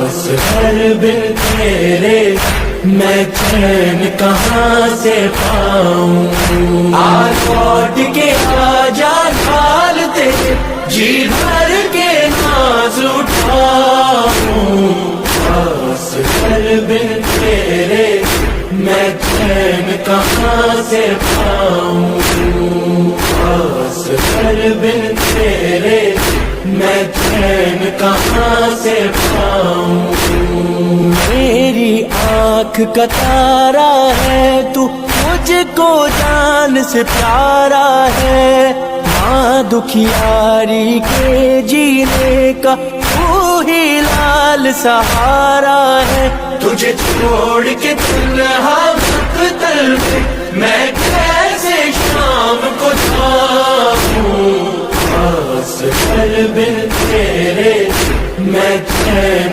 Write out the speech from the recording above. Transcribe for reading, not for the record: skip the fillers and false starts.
ہر بن تیرے میں چین کہاں سے پاؤں، لوٹ کے آجا ڈھال دے جی بھر کے ناز اٹھاؤں، ہر بن تیرے میں چین کہاں سے پاؤں، ہر بن تیرے میں چین کہاں سے پاؤں، میری آنکھ کا تارا ہے تو مجھ کو جان سے پیارا ہے، ماں دکھیاری کے جینے کا تو ہی لال سہارا ہے، تجھے چھوڑ کے تنہا مقتل پہ میں کیسے شام کو جاؤں، ہر بن تیرے میں چین